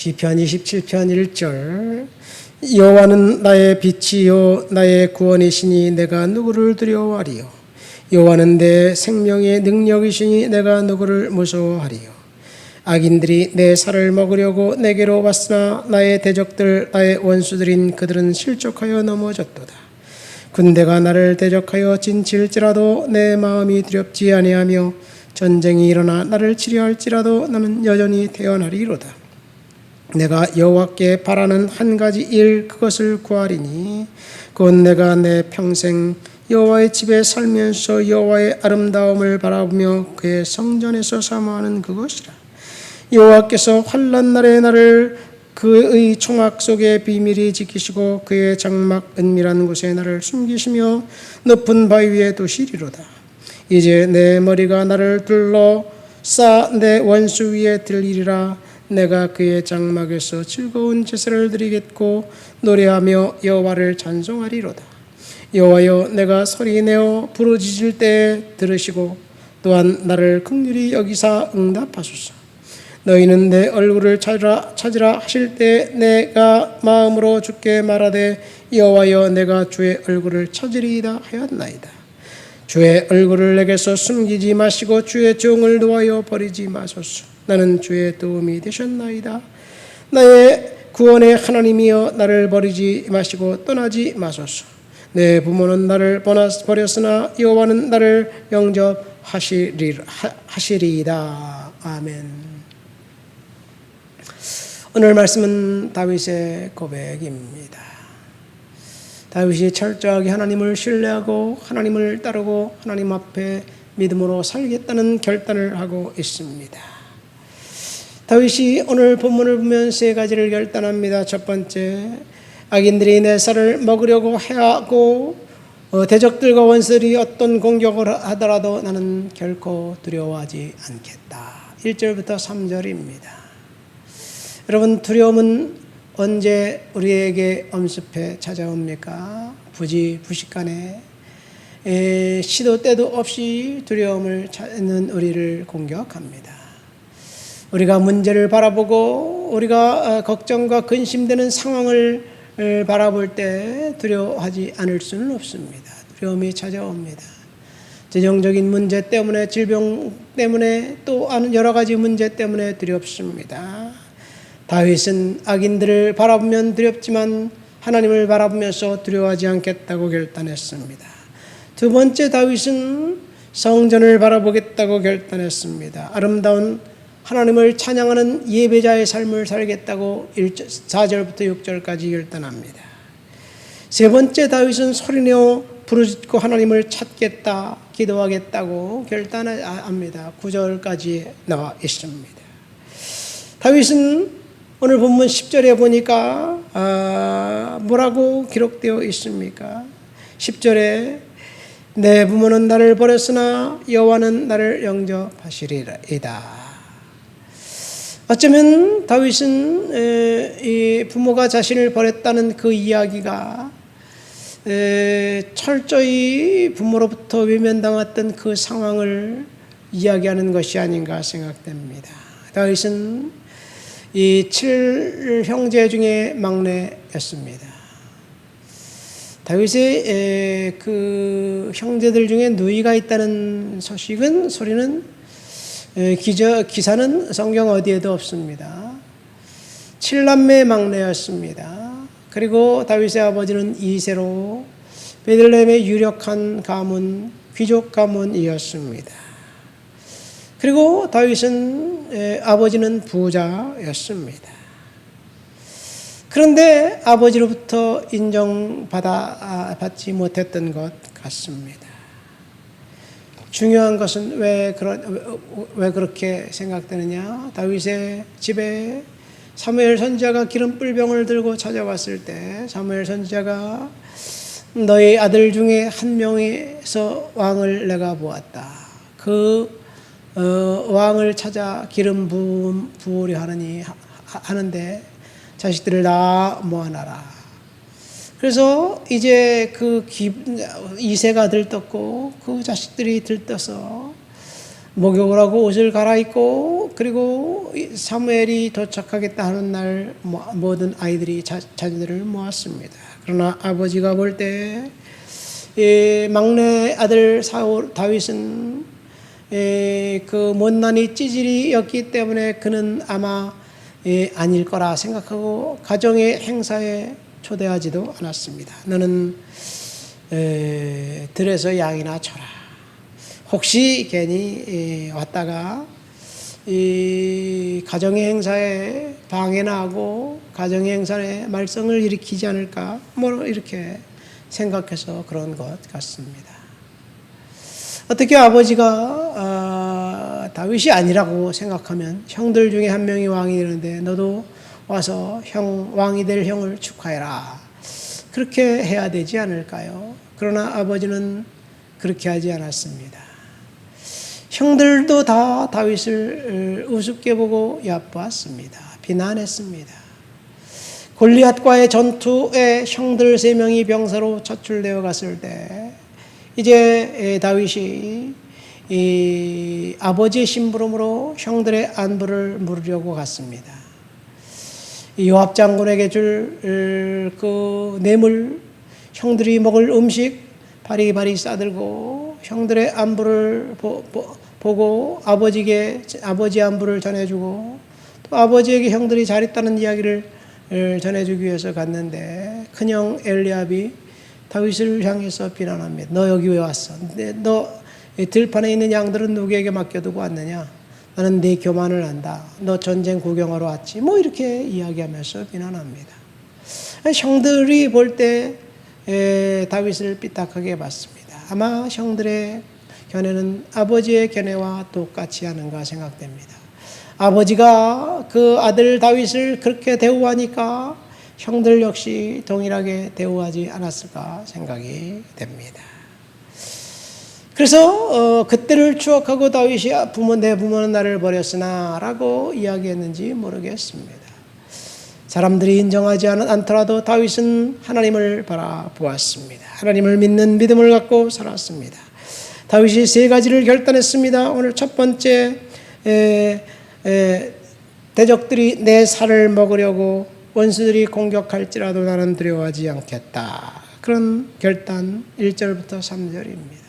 시편 27편 1절 여호와는 나의 빛이요 나의 구원이시니 내가 누구를 두려워하리요. 여호와는 내 생명의 능력이시니 내가 누구를 무서워하리요. 악인들이 내 살을 먹으려고 내게로 왔으나 나의 대적들 나의 원수들인 그들은 실족하여 넘어졌도다. 군대가 나를 대적하여 진칠지라도 내 마음이 두렵지 아니하며 전쟁이 일어나 나를 치려할지라도 나는 여전히 태어나리로다. 내가 여호와께 바라는 한 가지 일 그것을 구하리니 그건 내가 내 평생 여호와의 집에 살면서 여호와의 아름다움을 바라보며 그의 성전에서 사모하는 그것이라. 여호와께서 환난 날에 나를 그의 총악 속에 비밀히 지키시고 그의 장막 은밀한 곳에 나를 숨기시며 높은 바위 위에 두시리로다. 이제 내 머리가 나를 둘러싸 내 원수 위에 들리리라. 내가 그의 장막에서 즐거운 제사를 드리겠고 노래하며 여호와를 찬송하리로다. 여호와여, 내가 소리내어 부르짖을 때 들으시고 또한 나를 긍휼히 여기사 응답하소서. 너희는 내 얼굴을 찾으라 하실 때 내가 마음으로 주께 말하되 여호와여, 내가 주의 얼굴을 찾으리이다 하였나이다. 주의 얼굴을 내게서 숨기지 마시고 주의 종을 놓아여 버리지 마소서. 나는 주의 도움이 되셨나이다. 나의 구원의 하나님이여, 나를 버리지 마시고 떠나지 마소서. 내 부모는 나를 버렸으나 여호와는 나를 영접하시리이다. 아멘. 오늘 말씀은 다윗의 고백입니다. 다윗이 철저하게 하나님을 신뢰하고 하나님을 따르고 하나님 앞에 믿음으로 살겠다는 결단을 하고 있습니다. 다윗이 오늘 본문을 보면 세 가지를 결단합니다. 첫 번째, 악인들이 내 살을 먹으려고 해하고 대적들과 원수들이 어떤 공격을 하더라도 나는 결코 두려워하지 않겠다. 1절부터 3절입니다. 여러분, 두려움은 언제 우리에게 엄습해 찾아옵니까? 부지부식간에 시도 때도 없이 두려움을 찾는 우리를 공격합니다. 우리가 문제를 바라보고 우리가 걱정과 근심되는 상황을 바라볼 때 두려워하지 않을 수는 없습니다. 두려움이 찾아옵니다. 재정적인 문제 때문에, 질병 때문에, 또 여러 가지 문제 때문에 두렵습니다. 다윗은 악인들을 바라보면 두렵지만 하나님을 바라보면서 두려워하지 않겠다고 결단했습니다. 두 번째, 다윗은 성전을 바라보겠다고 결단했습니다. 아름다운 하나님을 찬양하는 예배자의 삶을 살겠다고 4절부터 6절까지 결단합니다. 세 번째, 다윗은 소리내어 부르짖고 하나님을 찾겠다, 기도하겠다고 결단합니다. 9절까지 나와 있습니다. 다윗은 오늘 본문 10절에 보니까 뭐라고 기록되어 있습니까? 10절에 내 부모는 나를 버렸으나 여호와는 나를 영접하시리이다. 어쩌면 다윗은 이 부모가 자신을 버렸다는 그 이야기가 철저히 부모로부터 외면당했던 그 상황을 이야기하는 것이 아닌가 생각됩니다. 다윗은 이 7형제 중에 막내였습니다. 다윗의 그 형제들 중에 누이가 있다는 소리는 기사는 성경 어디에도 없습니다. 7남매 막내였습니다. 그리고 다윗의 아버지는 이새로 베들레헴의 유력한 가문, 귀족 가문이었습니다. 그리고 다윗은 아버지는 부자였습니다. 그런데 아버지로부터 인정받지 못했던 것 같습니다. 중요한 것은 왜 그렇게 생각되느냐? 다윗의 집에 사무엘 선지자가 기름 뿔병을 들고 찾아왔을 때 사무엘 선지자가 너희 아들 중에 한 명에서 왕을 내가 보았다. 그 왕을 찾아 기름 부으려 하는데 자식들을 다 모아놔라. 그래서 이제 그 이새가 들떴고 그 자식들이 들떠서 목욕을 하고 옷을 갈아입고 그리고 사무엘이 도착하겠다 하는 날 모든 아이들이 자녀들을 모았습니다. 그러나 아버지가 볼 때 막내 아들 사울 다윗은 그 못난이 찌질이였기 때문에 그는 아마 아닐 거라 생각하고 가정의 행사에 초대하지도 않았습니다. 너는 들에서 양이나 쳐라. 혹시 괜히 왔다가 이 가정의 행사에 방해나 하고 가정의 행사에 말썽을 일으키지 않을까 이렇게 생각해서 그런 것 같습니다. 어떻게 아버지가 다윗이 아니라고 생각하면 형들 중에 한 명이 왕이 되는데 너도 와서 왕이 될 형을 축하해라. 그렇게 해야 되지 않을까요? 그러나 아버지는 그렇게 하지 않았습니다. 형들도 다 다윗을 우습게 보고 얕보았습니다. 비난했습니다. 골리앗과의 전투에 형들 3명이 병사로 차출되어 갔을 때 이제 다윗이 이 아버지의 심부름으로 형들의 안부를 물으려고 갔습니다. 요압 장군에게 줄 그 뇌물, 형들이 먹을 음식 바리바리 싸들고 형들의 안부를 보고 아버지 안부를 전해주고 또 아버지에게 형들이 잘했다는 이야기를 전해주기 위해서 갔는데 큰형 엘리압이 다윗을 향해서 비난합니다. 너 여기 왜 왔어? 너 들판에 있는 양들은 누구에게 맡겨두고 왔느냐? 나는 네 교만을 안다. 너 전쟁 구경하러 왔지? 이렇게 이야기하면서 비난합니다. 형들이 볼 때 다윗을 삐딱하게 봤습니다. 아마 형들의 견해는 아버지의 견해와 똑같이 하는가 생각됩니다. 아버지가 그 아들 다윗을 그렇게 대우하니까 형들 역시 동일하게 대우하지 않았을까 생각이 됩니다. 그래서 그때를 추억하고 다윗이 내 부모는 나를 버렸으나 라고 이야기했는지 모르겠습니다. 사람들이 인정하지 않더라도 다윗은 하나님을 바라보았습니다. 하나님을 믿는 믿음을 갖고 살았습니다. 다윗이 3가지를 결단했습니다. 오늘 첫 번째, 대적들이 내 살을 먹으려고 원수들이 공격할지라도 나는 두려워하지 않겠다. 그런 결단 1절부터 3절입니다.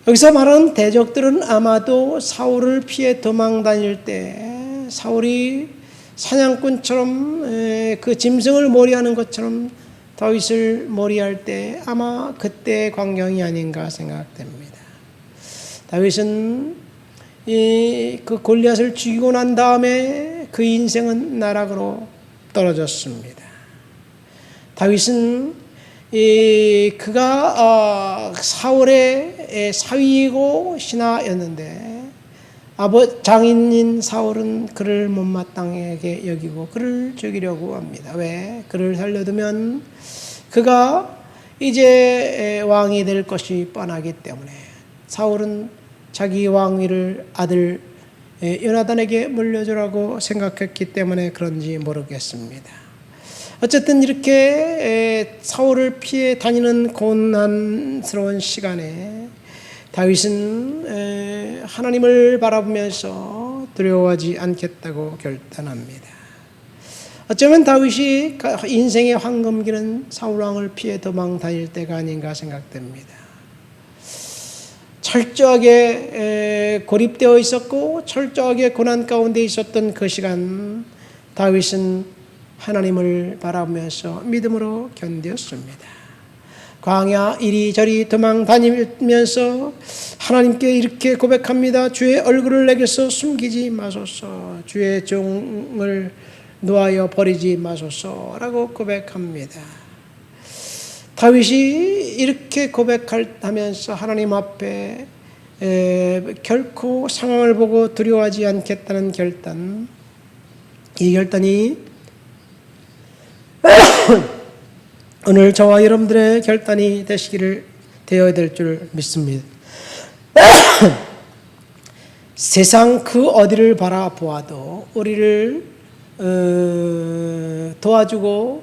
여기서 말하는 대적들은 아마도 사울을 피해 도망 다닐 때 사울이 사냥꾼처럼 그 짐승을 몰이하는 것처럼 다윗을 몰이할 때 아마 그때의 광경이 아닌가 생각됩니다. 다윗은 그 골리앗을 죽이고 난 다음에 그 인생은 나락으로 떨어졌습니다. 다윗은 그가 사울의 사위이고 신하였는데 장인인 사울은 그를 못마땅하게 여기고 그를 죽이려고 합니다. 왜? 그를 살려두면 그가 이제 왕이 될 것이 뻔하기 때문에 사울은 자기 왕위를 아들 요나단에게 물려주라고 생각했기 때문에 그런지 모르겠습니다. 어쨌든 이렇게 사울을 피해 다니는 고난스러운 시간에 다윗은 하나님을 바라보면서 두려워하지 않겠다고 결단합니다. 어쩌면 다윗이 인생의 황금기는 사울왕을 피해 도망 다닐 때가 아닌가 생각됩니다. 철저하게 고립되어 있었고 철저하게 고난 가운데 있었던 그 시간 다윗은 하나님을 바라보면서 믿음으로 견뎠습니다. 광야 이리저리 도망 다니면서 하나님께 이렇게 고백합니다. 주의 얼굴을 내게서 숨기지 마소서. 주의 종을 놓아여 버리지 마소서라고 고백합니다. 다윗이 이렇게 고백하면서 하나님 앞에 결코 상황을 보고 두려워하지 않겠다는 결단, 이 결단이 오늘 저와 여러분들의 결단이 되어야 될 줄 믿습니다. 세상 그 어디를 바라보아도 우리를 도와주고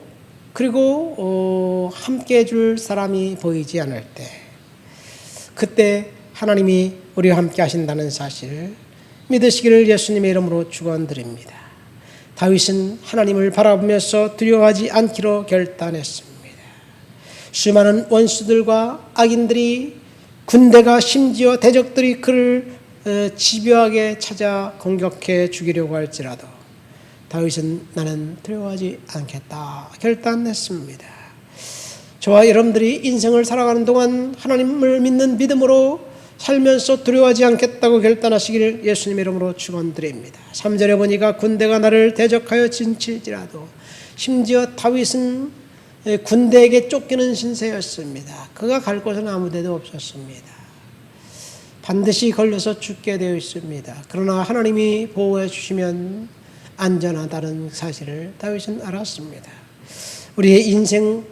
그리고 함께 해줄 사람이 보이지 않을 때 그때 하나님이 우리와 함께 하신다는 사실 믿으시기를 예수님의 이름으로 축원드립니다. 다윗은 하나님을 바라보면서 두려워하지 않기로 결단했습니다. 수많은 원수들과 악인들이, 군대가, 심지어 대적들이 그를 집요하게 찾아 공격해 죽이려고 할지라도 다윗은 나는 두려워하지 않겠다 결단했습니다. 저와 여러분들이 인생을 살아가는 동안 하나님을 믿는 믿음으로 살면서 두려워하지 않겠다고 결단하시기를 예수님의 이름으로 축원드립니다. 3절에 보니까 군대가 나를 대적하여 진칠지라도, 심지어 다윗은 군대에게 쫓기는 신세였습니다. 그가 갈 곳은 아무 데도 없었습니다. 반드시 걸려서 죽게 되어 있습니다. 그러나 하나님이 보호해 주시면 안전하다는 사실을 다윗은 알았습니다. 우리의 인생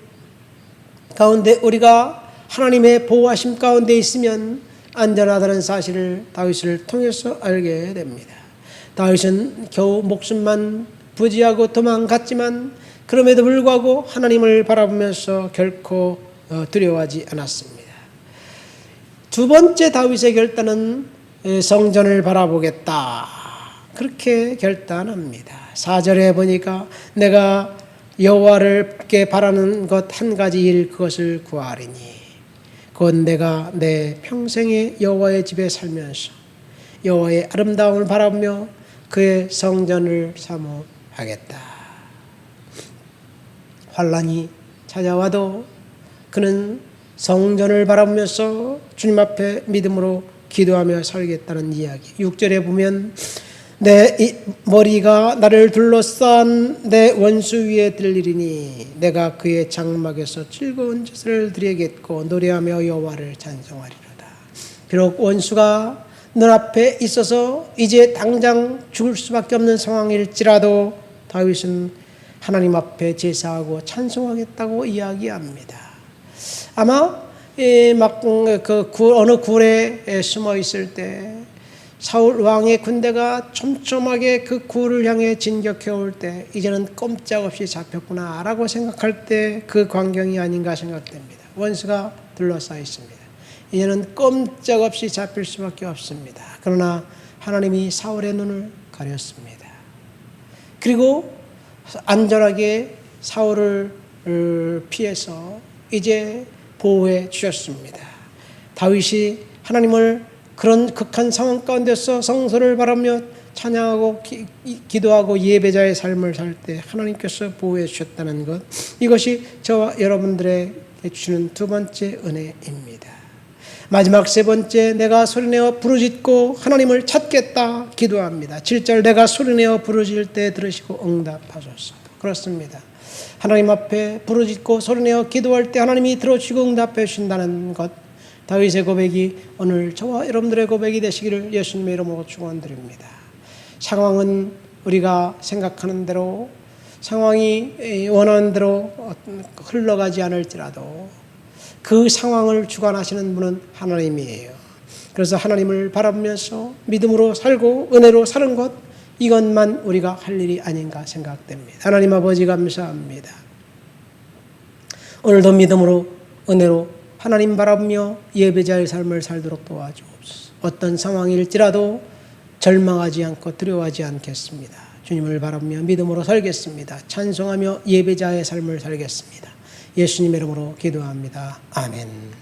가운데 우리가 하나님의 보호하심 가운데 있으면 안전하다는 사실을 다윗을 통해서 알게 됩니다. 다윗은 겨우 목숨만 부지하고 도망갔지만 그럼에도 불구하고 하나님을 바라보면서 결코 두려워하지 않았습니다. 두 번째 다윗의 결단은 성전을 바라보겠다, 그렇게 결단합니다. 4절에 보니까 내가 여호와를께 바라는 것 한 가지 일, 그것을 구하리니 곧 내가 내 평생에 여호와의 집에 살면서 여호와의 아름다움을 바라보며 그의 성전을 사모하겠다. 환난이 찾아와도 그는 성전을 바라보면서 주님 앞에 믿음으로 기도하며 살겠다는 이야기. 6절에 보면 내 머리가 나를 둘러싼 내 원수 위에 들리리니 내가 그의 장막에서 즐거운 제사를 드리겠고 노래하며 여호와를 찬송하리로다. 비록 원수가 눈앞에 있어서 이제 당장 죽을 수밖에 없는 상황일지라도 다윗은 하나님 앞에 제사하고 찬송하겠다고 이야기합니다. 아마 어느 굴에 숨어 있을 때 사울 왕의 군대가 촘촘하게 그 굴을 향해 진격해 올 때 이제는 꼼짝없이 잡혔구나라고 생각할 때 그 광경이 아닌가 생각됩니다. 원수가 둘러싸여 있습니다. 이제는 꼼짝없이 잡힐 수밖에 없습니다. 그러나 하나님이 사울의 눈을 가렸습니다. 그리고 안전하게 사울을 피해서 이제 보호해 주셨습니다. 다윗이 하나님을 그런 극한 상황 가운데서 성소를 바라며 찬양하고 기도하고 예배자의 삶을 살 때 하나님께서 보호해 주셨다는 것, 이것이 저와 여러분들에게 주시는 두 번째 은혜입니다. 마지막 세 번째, 내가 소리내어 부르짖고 하나님을 찾겠다 기도합니다. 7절, 내가 소리내어 부르짖을 때 들으시고 응답하소서. 그렇습니다. 하나님 앞에 부르짖고 소리내어 기도할 때 하나님이 들어주시고 응답해 주신다는 것, 다윗의 고백이 오늘 저와 여러분들의 고백이 되시기를 예수님의 이름으로 축원드립니다. 상황은 우리가 생각하는 대로, 상황이 원하는 대로 흘러가지 않을지라도 그 상황을 주관하시는 분은 하나님이에요. 그래서 하나님을 바라보면서 믿음으로 살고 은혜로 사는 것, 이것만 우리가 할 일이 아닌가 생각됩니다. 하나님 아버지 감사합니다. 오늘도 믿음으로 은혜로 하나님 바라보며 예배자의 삶을 살도록 도와주옵소서. 어떤 상황일지라도 절망하지 않고 두려워하지 않겠습니다. 주님을 바라보며 믿음으로 살겠습니다. 찬송하며 예배자의 삶을 살겠습니다. 예수님의 이름으로 기도합니다. 아멘.